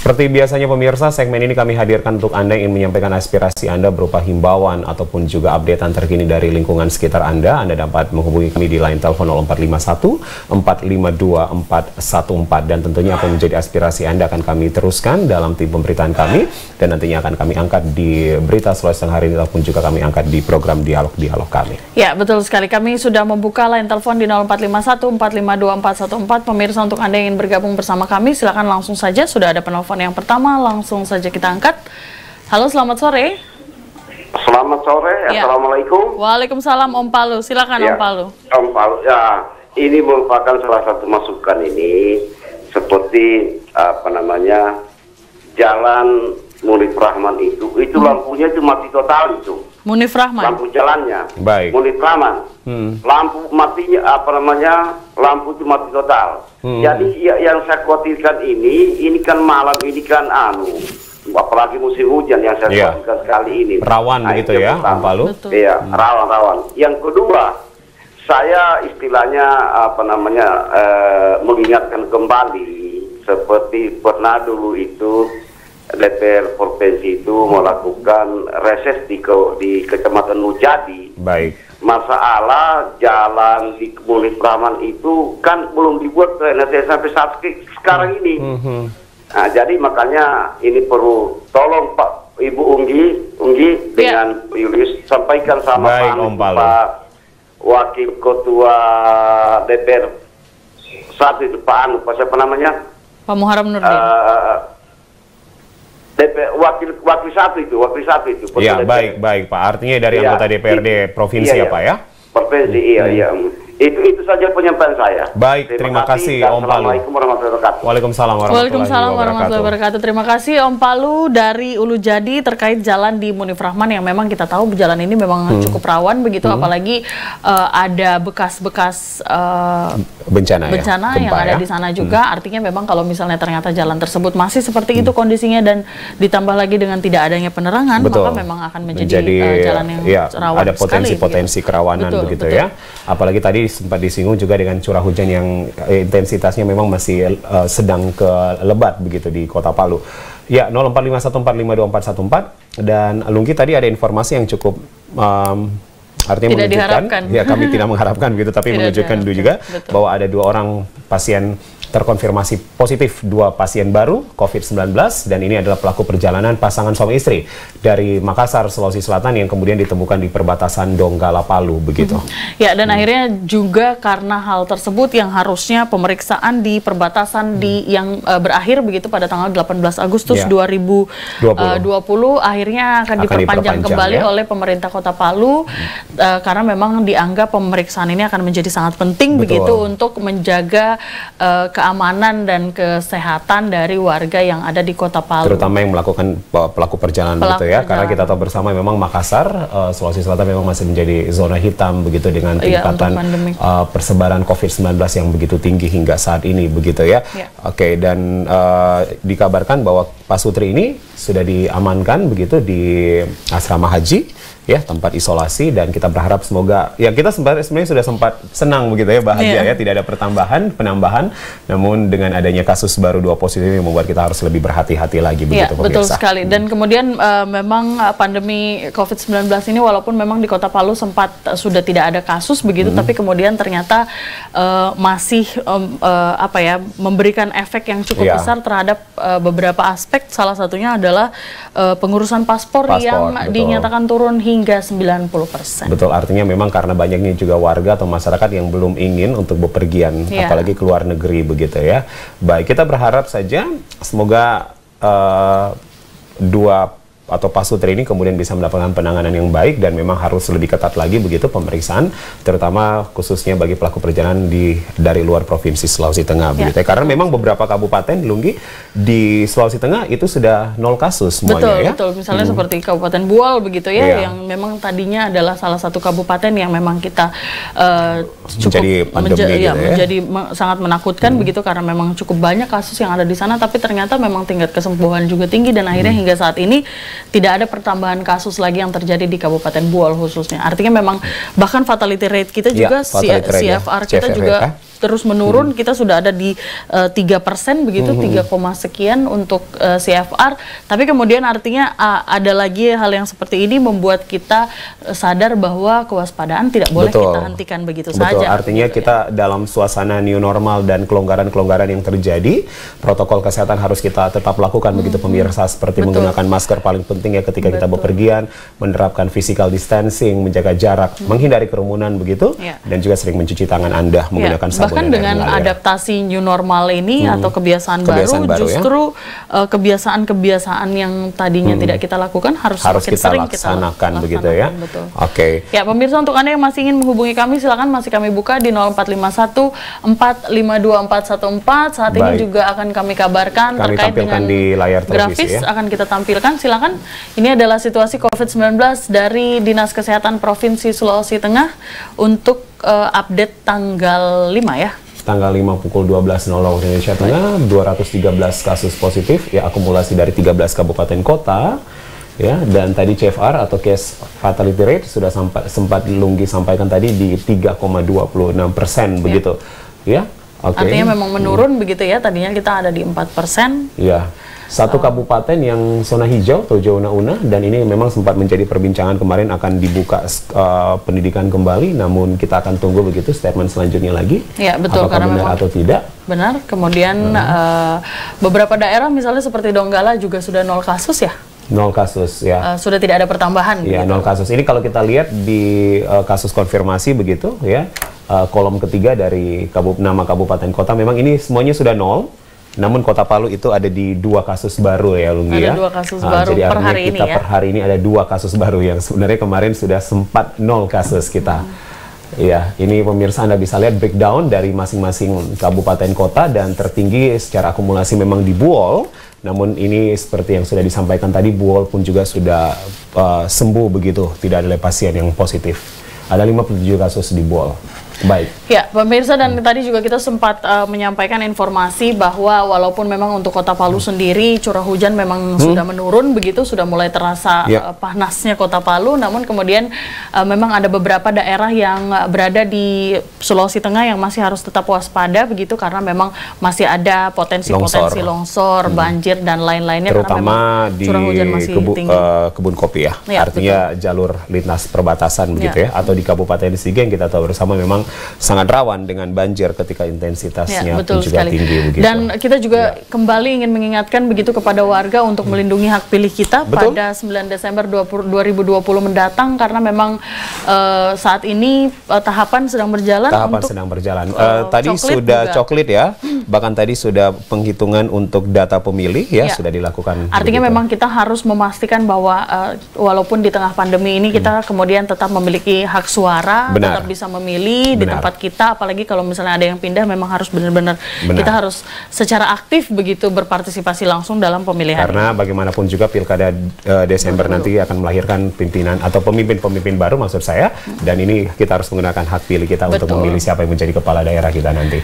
Seperti biasanya pemirsa, segmen ini kami hadirkan untuk Anda yang ingin menyampaikan aspirasi Anda berupa himbauan ataupun juga updatean terkini dari lingkungan sekitar Anda. Anda dapat menghubungi kami di line telepon 0451 452 414 dan tentunya apa yang menjadi aspirasi Anda akan kami teruskan dalam tim pemberitaan kami dan nantinya akan kami angkat di berita Sulawesi Tengah hari ini ataupun juga kami angkat di program dialog kami. Ya, betul sekali. Kami sudah membuka line telepon di 0451 452 414. Pemirsa, untuk Anda yang ingin bergabung bersama kami, silakan langsung saja. Sudah ada penelpon yang pertama, langsung saja kita angkat. Halo, selamat sore. Selamat sore, ya. Assalamualaikum. Waalaikumsalam, Om Palu. Silakan, ya, Om Palu. Om Palu, ya, ini merupakan salah satu masukan ini, seperti jalan Munif Rahman itu lampunya itu mati total itu. Munif Rahman. Lampu jalannya. Baik. Munif Rahman. Lampu matinya lampu itu mati total. Jadi yang saya khawatirkan ini kan malam ini kan apalagi musim hujan yang saya khawatirkan sekali ini. Rawan begitu ya, Om Palu? Iya, rawan. Yang kedua, saya istilahnya mengingatkan kembali seperti pernah dulu itu DPR Provinsi itu melakukan reses di Kecamatan Nujadi. Baik. Masalah jalan di Munif Rahman itu kan belum dibuat sampai saat sekarang ini. Nah, jadi makanya ini perlu tolong Pak Ibu Unggi dengan Julius sampaikan sama Pak Wakil Ketua DPR saat itu Pak siapa namanya? Pak Muharrem Nurdin. Wakil satu itu. Ya, baik Pak. Artinya dari anggota DPRD provinsi ya Pak ya? Provinsi, iya. Itu saja penyampaian saya. Baik, terima kasih Om Palu. Assalamualaikum warahmatullahi wabarakatuh. Waalaikumsalam warahmatullahi wabarakatuh. Terima kasih Om Palu dari Ulu Jadi terkait jalan di Munif Rahman yang memang kita tahu jalan ini memang cukup rawan begitu, apalagi ada bekas-bekas bencana yang ada di sana juga. Artinya memang kalau misalnya ternyata jalan tersebut masih seperti itu kondisinya dan ditambah lagi dengan tidak adanya penerangan, maka memang akan menjadi jalan yang rawan ada potensi kerawanan begitu ya. Apalagi tadi sempat disinggung juga dengan curah hujan yang intensitasnya memang masih sedang ke lebat begitu di Kota Palu. Ya, 0451452414 dan Lungki tadi ada informasi yang cukup artinya tidak diharapkan. Ya, kami tidak mengharapkan begitu, tapi menunjukkan juga bahwa ada 2 orang pasien terkonfirmasi positif, 2 pasien baru COVID-19 dan ini adalah pelaku perjalanan pasangan suami istri dari Makassar, Sulawesi Selatan yang kemudian ditemukan di perbatasan Donggala Palu begitu. Ya, dan akhirnya juga karena hal tersebut yang harusnya pemeriksaan di perbatasan yang berakhir begitu pada tanggal 18 Agustus 2020 akhirnya akan diperpanjang kembali oleh pemerintah Kota Palu karena memang dianggap pemeriksaan ini akan menjadi sangat penting begitu untuk menjaga keamanan dan kesehatan dari warga yang ada di Kota Palu. Terutama yang melakukan pelaku perjalanan begitu ya, karena kita tahu bersama memang Makassar, Sulawesi Selatan memang masih menjadi zona hitam begitu dengan tingkatan persebaran COVID-19 yang begitu tinggi hingga saat ini begitu ya. Oke, dan dikabarkan bahwa Pak Sutri ini sudah diamankan begitu di asrama haji ya, tempat isolasi, dan kita berharap semoga ya kita sebenarnya sudah sempat senang begitu ya, bahagia ya, tidak ada penambahan, namun dengan adanya kasus baru 2 positif ini membuat kita harus lebih berhati-hati lagi begitu pemirsa. Betul sekali. Dan kemudian memang pandemi COVID-19 ini walaupun memang di Kota Palu sempat sudah tidak ada kasus begitu, tapi kemudian ternyata masih memberikan efek yang cukup besar terhadap beberapa aspek. Salah satunya adalah pengurusan paspor yang dinyatakan turun hingga 90%. Betul, artinya memang karena banyaknya juga warga atau masyarakat yang belum ingin untuk bepergian, apalagi ke luar negeri begitu ya. Baik, kita berharap saja semoga 2 atau Pak Sutri ini kemudian bisa mendapatkan penanganan yang baik dan memang harus lebih ketat lagi begitu pemeriksaan, terutama khususnya bagi pelaku perjalanan dari luar provinsi Sulawesi Tengah begitu ya. Karena memang beberapa kabupaten Lunggi di Sulawesi Tengah itu sudah 0 kasus semuanya. Betul, misalnya seperti Kabupaten Bual begitu ya, yang memang tadinya adalah salah satu kabupaten yang memang kita cukup menjadi sangat menakutkan begitu karena memang cukup banyak kasus yang ada di sana, tapi ternyata memang tingkat kesembuhan juga tinggi dan akhirnya hingga saat ini tidak ada pertambahan kasus lagi yang terjadi di Kabupaten Buol khususnya. Artinya memang bahkan fatality rate kita juga CFR kita juga terus menurun, kita sudah ada di 3% begitu, 3, sekian untuk CFR. Tapi kemudian artinya ada lagi hal yang seperti ini membuat kita sadar bahwa kewaspadaan tidak boleh kita hentikan begitu saja. Artinya gitu, kita dalam suasana new normal dan kelonggaran-kelonggaran yang terjadi, protokol kesehatan harus kita tetap lakukan begitu pemirsa, seperti menggunakan masker paling penting ya ketika kita bepergian, menerapkan physical distancing, menjaga jarak, menghindari kerumunan begitu, dan juga sering mencuci tangan Anda menggunakan sabun. Bahkan dengan adaptasi new normal ini atau kebiasaan baru justru kebiasaan-kebiasaan yang tadinya tidak kita lakukan harus kita sering laksanakan begitu ya. Oke. Ya, pemirsa, untuk Anda yang masih ingin menghubungi kami, silakan, masih kami buka di 0451 452 414. Saat ini juga akan kami kabarkan terkait dengan di layar grafis akan kita tampilkan. Silakan. Ini adalah situasi COVID-19 dari Dinas Kesehatan Provinsi Sulawesi Tengah untuk update tanggal 5 ya. Tanggal 5 pukul 12.00 Indonesia Tengah, 213 kasus positif ya, akumulasi dari 13 kabupaten kota ya, dan tadi CFR atau case fatality rate sudah sempat Lunggi sampaikan tadi di 3,26% begitu ya. Artinya memang menurun begitu ya, tadinya kita ada di 4%. Ya. Satu kabupaten yang zona hijau, Tojo Una, dan ini memang sempat menjadi perbincangan kemarin akan dibuka pendidikan kembali, namun kita akan tunggu begitu statement selanjutnya lagi. Ya, betul, apakah karena benar memang atau tidak. Benar. Kemudian beberapa daerah misalnya seperti Donggala juga sudah 0 kasus ya. 0 kasus ya. Sudah tidak ada pertambahan. Ya, 0 kasus. Ini kalau kita lihat di kasus konfirmasi begitu ya, kolom ketiga dari nama kabupaten kota, memang ini semuanya sudah 0. Namun Kota Palu itu ada di 2 kasus baru ya, Lunggi ya. Ada 2 kasus baru jadi per hari ini ya. Per hari ini ada 2 kasus baru yang sebenarnya kemarin sudah sempat 0 kasus kita. Ya, ini pemirsa Anda bisa lihat breakdown dari masing-masing kabupaten kota, dan tertinggi secara akumulasi memang di Buol. Namun ini seperti yang sudah disampaikan tadi, Buol pun juga sudah sembuh begitu, tidak ada pasien yang positif. Ada 57 kasus di Buol. Baik. Ya, pemirsa, dan tadi juga kita sempat menyampaikan informasi bahwa walaupun memang untuk Kota Palu sendiri curah hujan memang sudah menurun begitu, sudah mulai terasa panasnya Kota Palu, namun kemudian memang ada beberapa daerah yang berada di Sulawesi Tengah yang masih harus tetap waspada begitu, karena memang masih ada potensi-potensi longsor, banjir dan lain-lainnya, terutama di curah hujan masih tinggi. Kebun kopi ya, artinya jalur lintas perbatasan begitu ya, atau di Kabupaten Sigeng kita tahu bersama memang sangat rawan dengan banjir ketika intensitasnya pun juga tinggi begitu. Dan kita juga kembali ingin mengingatkan begitu kepada warga untuk melindungi hak pilih kita pada 9 Desember 2020 mendatang, karena memang saat ini tahapan sedang berjalan. Tadi sudah coklit ya, bahkan tadi sudah penghitungan untuk data pemilih ya, sudah dilakukan. Artinya memang kita harus memastikan bahwa walaupun di tengah pandemi ini kita kemudian tetap memiliki hak suara, tetap bisa memilih di tempat kita, apalagi kalau misalnya ada yang pindah, memang harus benar-benar kita harus secara aktif begitu berpartisipasi langsung dalam pemilihan. Karena bagaimanapun juga pilkada Desember nanti akan melahirkan pimpinan atau pemimpin-pemimpin baru maksud saya, dan ini kita harus menggunakan hak pilih kita untuk memilih siapa yang menjadi kepala daerah kita nanti.